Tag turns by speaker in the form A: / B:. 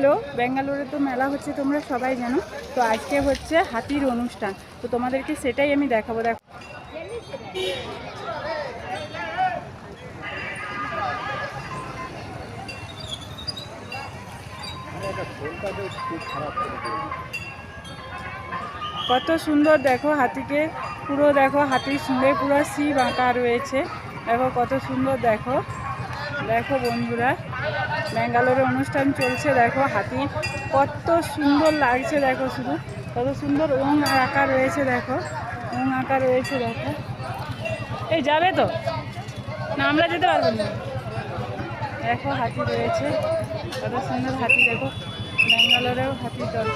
A: Hello, ব্যাঙ্গালোরে তো মেলা হচ্ছে তোমরা সবাই জানো। তো আজকে হচ্ছে হাতির অনুষ্ঠান, তো তোমাদেরকে সেটাই আমি দেখাবো। দেখো কত সুন্দর, দেখো হাতিকে পুরো, দেখো হাতির সঙ্গে পুরো শিব আঁকা রয়েছে। দেখো কত সুন্দর, দেখো দেখো বন্ধুরা, ব্যাঙ্গালোরে অনুষ্ঠান চলছে। দেখো হাতি কত সুন্দর লাগছে, দেখো শুধু কত সুন্দর ওং আঁকা রয়েছে। দেখো ওং আঁকা রয়েছে, দেখো। এই যাবে তো না, আমরা যেতে পারবো না। দেখো হাতি রয়েছে, কত সুন্দর হাতি। দেখো ব্যাঙ্গালোরেও হাতি চল।